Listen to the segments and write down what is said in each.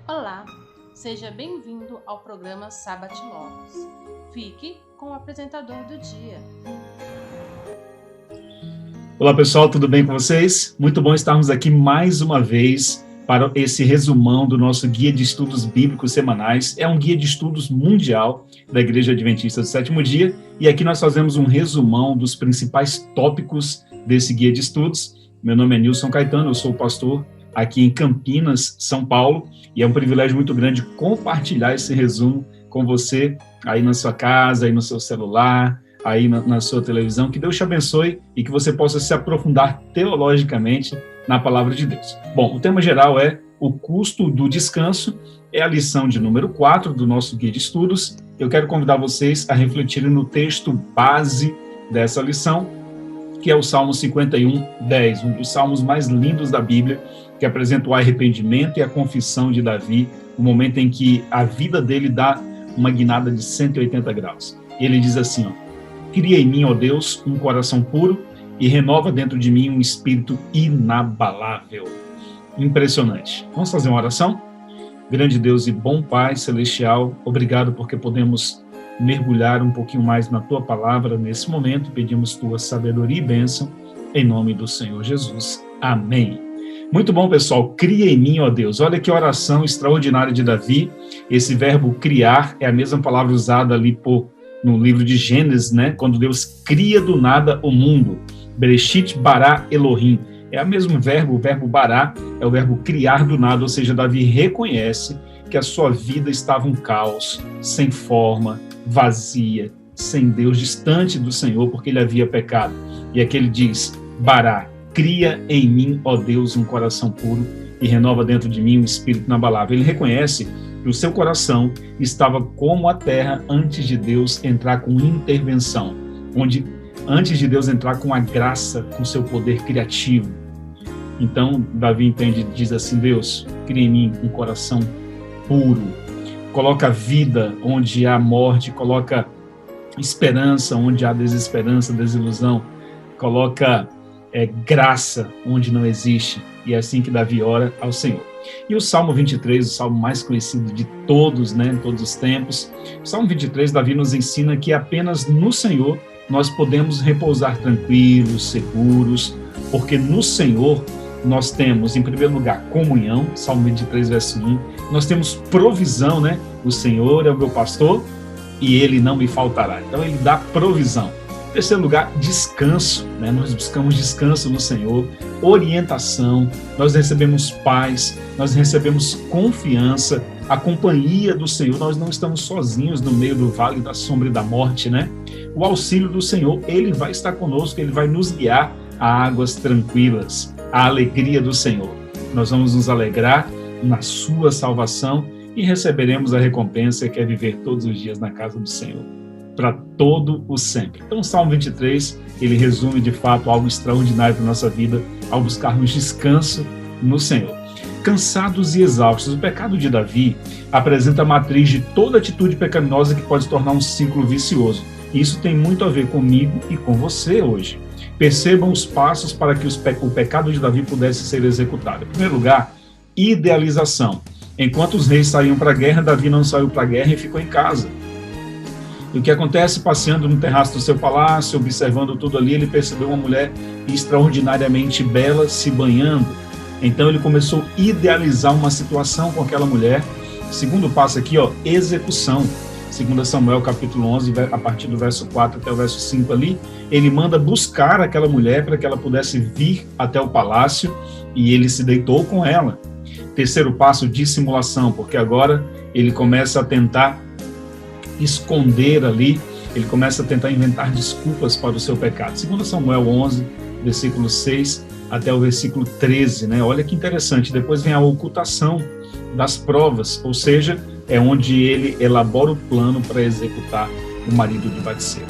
Olá, seja bem-vindo ao programa Sabbath Logos. Fique com o apresentador do dia. Olá pessoal, tudo bem com vocês? Muito bom estarmos aqui mais uma vez para esse resumão do nosso guia de estudos bíblicos semanais. É um guia de estudos mundial da Igreja Adventista do Sétimo Dia e aqui nós fazemos um resumão dos principais tópicos desse guia de estudos. Meu nome é Nilson Caetano, eu sou pastor aqui em Campinas, São Paulo, e é um privilégio muito grande compartilhar esse resumo com você aí na sua casa, aí no seu celular, aí na sua televisão. Que Deus te abençoe e que você possa se aprofundar teologicamente na palavra de Deus. Bom, o tema geral é o custo do descanso, é a lição de número 4 do nosso guia de estudos. Eu quero convidar vocês a refletirem no texto base dessa lição, que é o Salmo 51:10, um dos salmos mais lindos da Bíblia, que apresenta o arrependimento e a confissão de Davi, o momento em que a vida dele dá uma guinada de 180 graus. E ele diz assim, cria em mim, ó Deus, um coração puro e renova dentro de mim um espírito inabalável. Impressionante. Vamos fazer uma oração? Grande Deus e bom Pai Celestial, obrigado porque podemos mergulhar um pouquinho mais na Tua palavra nesse momento. Pedimos Tua sabedoria e bênção, em nome do Senhor Jesus. Amém. Muito bom, pessoal. Cria em mim, ó Deus. Olha que oração extraordinária de Davi. Esse verbo criar é a mesma palavra usada ali no livro de Gênesis, né? Quando Deus cria do nada o mundo. Bereshit bara Elohim. É o mesmo verbo, o verbo bará é o verbo criar do nada, ou seja, Davi reconhece que a sua vida estava um caos, sem forma, vazia, sem Deus, distante do Senhor, porque ele havia pecado. E aqui ele diz, bará, cria em mim, ó Deus, um coração puro e renova dentro de mim um espírito inabalável. Ele reconhece que o seu coração estava como a terra antes de Deus entrar com intervenção, antes de Deus entrar com a graça, com seu poder criativo. Então, Davi entende, diz assim, Deus, cria em mim um coração puro, coloca vida onde há morte, coloca esperança onde há desesperança, desilusão, coloca graça onde não existe. E é assim que Davi ora ao Senhor. E o Salmo 23, o salmo mais conhecido de todos, né, em todos os tempos, o Salmo 23, Davi nos ensina que apenas no Senhor nós podemos repousar tranquilos, seguros, porque no Senhor nós temos, em primeiro lugar, comunhão, Salmo 23, verso 1, nós temos provisão, né? O Senhor é o meu pastor e ele não me faltará. Então, ele dá provisão. Em terceiro lugar, descanso, né? Nós buscamos descanso no Senhor, orientação, nós recebemos paz, nós recebemos confiança, a companhia do Senhor, nós não estamos sozinhos no meio do vale da sombra e da morte, né? O auxílio do Senhor, ele vai estar conosco, ele vai nos guiar a águas tranquilas, a alegria do Senhor. Nós vamos nos alegrar na sua salvação e receberemos a recompensa que é viver todos os dias na casa do Senhor, para todo o sempre. Então, o Salmo 23, ele resume de fato algo extraordinário para a nossa vida, ao buscarmos descanso no Senhor. Cansados e exaustos, o pecado de Davi apresenta a matriz de toda atitude pecaminosa que pode se tornar um ciclo vicioso. E isso tem muito a ver comigo e com você hoje. Percebam os passos para que o pecado de Davi pudesse ser executado. Em primeiro lugar, idealização. Enquanto os reis saíam para a guerra, Davi não saiu para a guerra e ficou em casa. E o que acontece? Passeando no terraço do seu palácio, observando tudo ali, ele percebeu uma mulher extraordinariamente bela se banhando. Então ele começou a idealizar uma situação com aquela mulher. Segundo passo aqui, execução. 2 Samuel capítulo 11, a partir do verso 4 até o verso 5 ali, ele manda buscar aquela mulher para que ela pudesse vir até o palácio e ele se deitou com ela. Terceiro passo, dissimulação, porque agora ele começa a tentar esconder ali, ele começa a tentar inventar desculpas para o seu pecado. 2 Samuel 11, versículo 6 até o versículo 13, né? Olha que interessante, depois vem a ocultação das provas, ou seja, é onde ele elabora o plano para executar o marido de Batseba.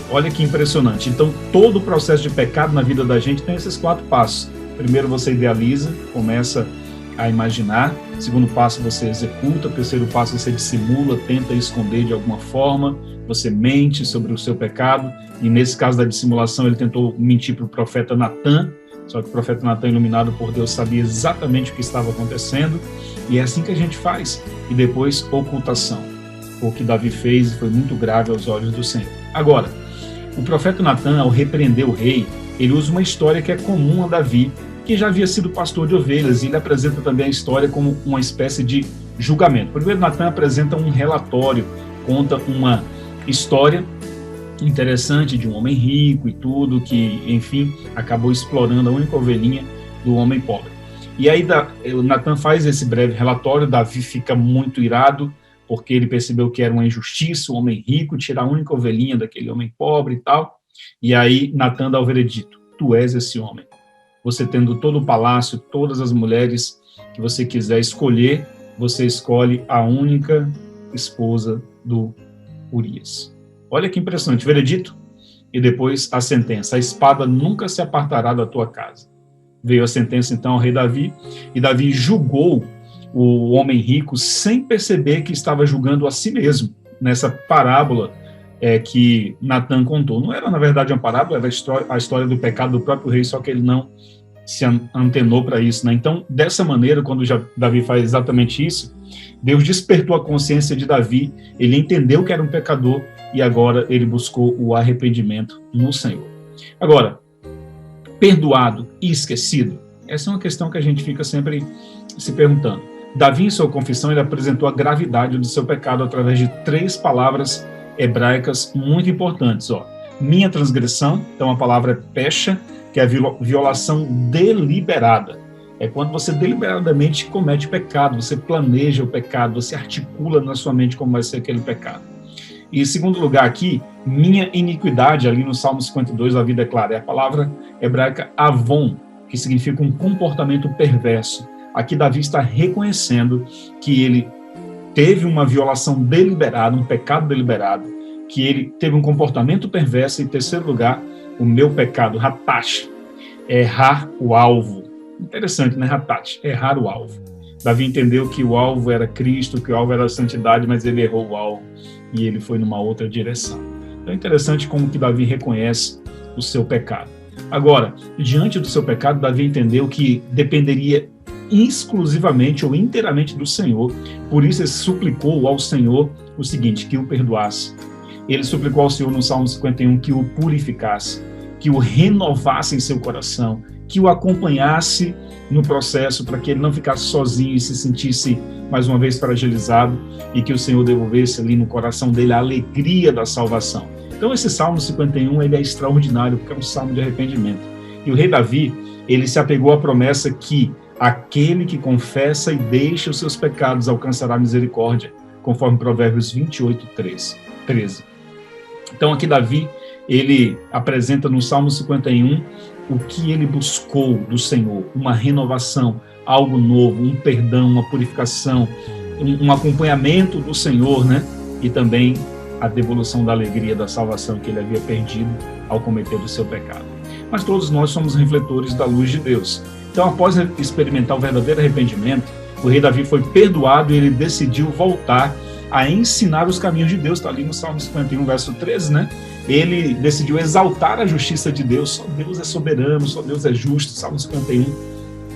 Olha que impressionante. Então, todo o processo de pecado na vida da gente tem esses 4 passos. Primeiro, você idealiza, começa a imaginar. Segundo passo, você executa. Terceiro passo, você dissimula, tenta esconder de alguma forma. Você mente sobre o seu pecado. E nesse caso da dissimulação, ele tentou mentir para o profeta Natã Só que o profeta Natan, iluminado por Deus, sabia exatamente o que estava acontecendo, e é assim que a gente faz. E depois, ocultação. O que Davi fez foi muito grave aos olhos do Senhor. Agora, o profeta Natan, ao repreender o rei, ele usa uma história que é comum a Davi, que já havia sido pastor de ovelhas, e ele apresenta também a história como uma espécie de julgamento. Primeiro, Natan apresenta um relatório, conta uma história interessante de um homem rico e tudo, que, enfim, acabou explorando a única ovelhinha do homem pobre. E aí Natan faz esse breve relatório, Davi fica muito irado, porque ele percebeu que era uma injustiça, o homem rico tirar a única ovelhinha daquele homem pobre e tal. E aí Natan dá o veredito: tu és esse homem. Você tendo todo o palácio, todas as mulheres que você quiser escolher, você escolhe a única esposa do Urias. Olha que impressionante, veredito, e depois a sentença: a espada nunca se apartará da tua casa. Veio a sentença então ao rei Davi, e Davi julgou o homem rico sem perceber que estava julgando a si mesmo, nessa parábola que Natan contou. Não era, na verdade, uma parábola, era a história do pecado do próprio rei, só que ele não se antenou para isso, né? Então, dessa maneira, quando Davi faz exatamente isso, Deus despertou a consciência de Davi, ele entendeu que era um pecador, e agora ele buscou o arrependimento no Senhor. Agora, perdoado e esquecido, essa é uma questão que a gente fica sempre se perguntando. Davi, em sua confissão, ele apresentou a gravidade do seu pecado através de 3 palavras hebraicas muito importantes. Minha transgressão, então a palavra é pesha, que é a violação deliberada. É quando você deliberadamente comete pecado, você planeja o pecado, você articula na sua mente como vai ser aquele pecado. E em segundo lugar aqui, minha iniquidade, ali no Salmo 52, Davi declara, é a palavra hebraica avon, que significa um comportamento perverso. Aqui Davi está reconhecendo que ele teve uma violação deliberada, um pecado deliberado, que ele teve um comportamento perverso. E em terceiro lugar, o meu pecado, ratash, errar o alvo. Interessante, né, ratash, errar o alvo. Davi entendeu que o alvo era Cristo, que o alvo era a santidade, mas ele errou o alvo e ele foi numa outra direção. Então é interessante como que Davi reconhece o seu pecado. Agora, diante do seu pecado, Davi entendeu que dependeria exclusivamente ou inteiramente do Senhor, por isso ele suplicou ao Senhor o seguinte, que o perdoasse. Ele suplicou ao Senhor no Salmo 51 que o purificasse, que o renovasse em seu coração, que o acompanhasse no processo para que ele não ficasse sozinho e se sentisse mais uma vez fragilizado, e que o Senhor devolvesse ali no coração dele a alegria da salvação. Então esse Salmo 51 ele é extraordinário, porque é um salmo de arrependimento. E o rei Davi, ele se apegou à promessa que aquele que confessa e deixa os seus pecados alcançará misericórdia, conforme Provérbios 28, 13. Então aqui Davi, ele apresenta no Salmo 51 o que ele buscou do Senhor, uma renovação, algo novo, um perdão, uma purificação, um acompanhamento do Senhor, né? E também a devolução da alegria da salvação que ele havia perdido ao cometer o seu pecado. Mas todos nós somos refletores da luz de Deus. Então, após experimentar o verdadeiro arrependimento, o rei Davi foi perdoado e ele decidiu voltar a ensinar os caminhos de Deus. Está ali no Salmo 51, verso 13, né? Ele decidiu exaltar a justiça de Deus. Só Deus é soberano, só Deus é justo. Salmo 51,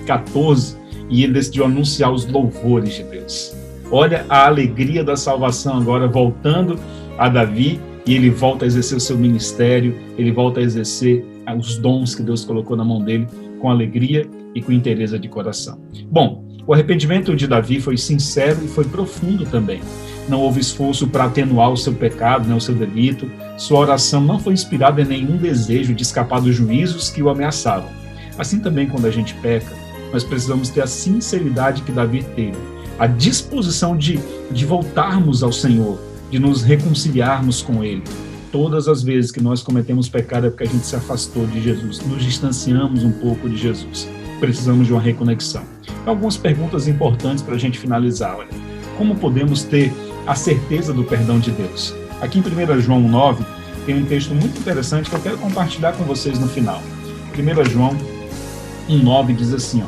14. E ele decidiu anunciar os louvores de Deus. Olha a alegria da salvação agora voltando a Davi, e ele volta a exercer o seu ministério, ele volta a exercer os dons que Deus colocou na mão dele com alegria e com inteireza de coração. Bom, o arrependimento de Davi foi sincero e foi profundo também. Não houve esforço para atenuar o seu pecado, né, o seu delito. Sua oração não foi inspirada em nenhum desejo de escapar dos juízos que o ameaçavam. Assim também, quando a gente peca, nós precisamos ter a sinceridade que Davi teve, a disposição de voltarmos ao Senhor, de nos reconciliarmos com Ele. Todas as vezes que nós cometemos pecado é porque a gente se afastou de Jesus, nos distanciamos um pouco de Jesus. Precisamos de uma reconexão. Algumas perguntas importantes para a gente finalizar. Olha, como podemos ter a certeza do perdão de Deus? Aqui em 1 João 9, tem um texto muito interessante que eu quero compartilhar com vocês no final. 1 João 1,9 diz assim,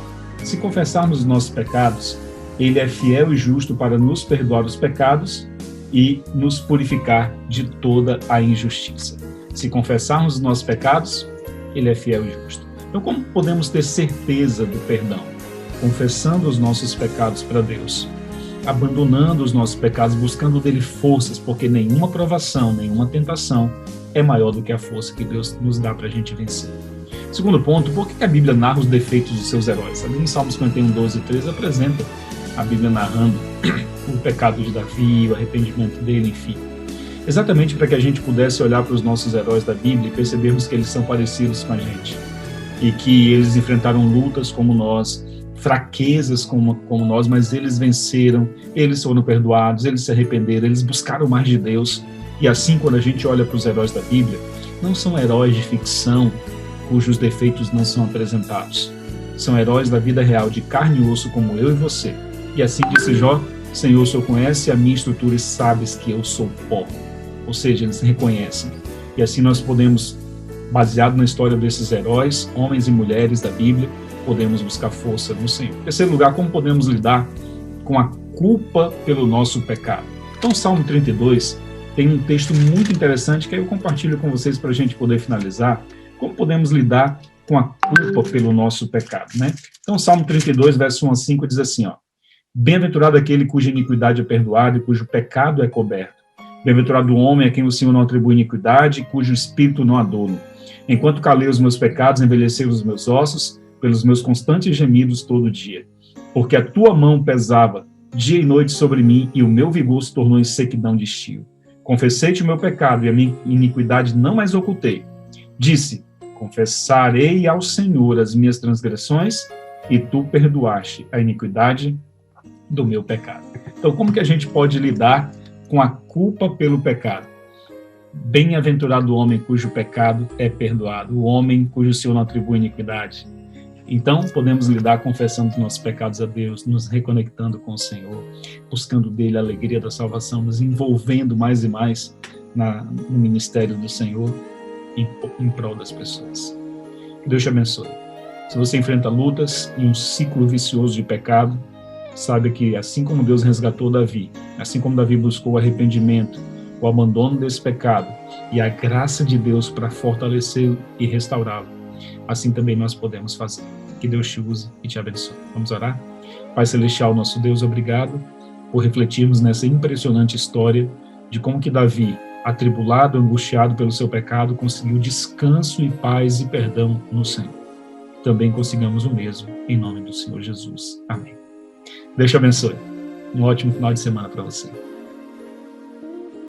se confessarmos os nossos pecados, Ele é fiel e justo para nos perdoar os pecados e nos purificar de toda a injustiça. Se confessarmos os nossos pecados, Ele é fiel e justo. Então, como podemos ter certeza do perdão? Confessando os nossos pecados para Deus, abandonando os nossos pecados, buscando dele forças, porque nenhuma provação, nenhuma tentação é maior do que a força que Deus nos dá para a gente vencer. Segundo ponto, por que a Bíblia narra os defeitos dos seus heróis? Ali em Salmos 51, 12 e 13 apresenta a Bíblia narrando o pecado de Davi, o arrependimento dele, enfim. Exatamente para que a gente pudesse olhar para os nossos heróis da Bíblia e percebermos que eles são parecidos com a gente e que eles enfrentaram lutas como nós, fraquezas como nós, mas eles venceram, eles foram perdoados, eles se arrependeram, eles buscaram mais de Deus. E assim, quando a gente olha para os heróis da Bíblia, não são heróis de ficção cujos defeitos não são apresentados. São heróis da vida real, de carne e osso, como eu e você. E assim disse Jó: Senhor, o Senhor conhece a minha estrutura e sabes que eu sou pó. Ou seja, eles se reconhecem. E assim nós podemos, baseado na história desses heróis, homens e mulheres da Bíblia, podemos buscar força no Senhor. Em terceiro lugar, como podemos lidar com a culpa pelo nosso pecado? Então, Salmo 32 tem um texto muito interessante que eu compartilho com vocês para a gente poder finalizar. Como podemos lidar com a culpa pelo nosso pecado, né? Então, Salmo 32, verso 1 a 5 diz assim, Bem-aventurado aquele cuja iniquidade é perdoada e cujo pecado é coberto. Bem-aventurado o homem a quem o Senhor não atribui iniquidade e cujo espírito não há dolo. Enquanto calei os meus pecados, envelheceram os meus ossos, pelos meus constantes gemidos todo dia. Porque a tua mão pesava dia e noite sobre mim, e o meu vigor se tornou em sequidão de estio. Confessei-te o meu pecado, e a minha iniquidade não mais ocultei. Disse: confessarei ao Senhor as minhas transgressões, e tu perdoaste a iniquidade do meu pecado. Então, como que a gente pode lidar com a culpa pelo pecado? Bem-aventurado o homem cujo pecado é perdoado, o homem cujo Senhor não atribui iniquidade. Então, podemos lidar confessando os nossos pecados a Deus, nos reconectando com o Senhor, buscando dele a alegria da salvação, nos envolvendo mais e mais no ministério do Senhor, em prol das pessoas. Que Deus te abençoe. Se você enfrenta lutas e um ciclo vicioso de pecado, saiba que assim como Deus resgatou Davi, assim como Davi buscou o arrependimento, o abandono desse pecado e a graça de Deus para fortalecê-lo e restaurá-lo, assim também nós podemos fazer. Que Deus te use e te abençoe. Vamos orar? Pai Celestial, nosso Deus, obrigado por refletirmos nessa impressionante história de como que Davi, atribulado, angustiado pelo seu pecado, conseguiu descanso e paz e perdão no Senhor. Também consigamos o mesmo, em nome do Senhor Jesus. Amém. Deus te abençoe. Um ótimo final de semana para você.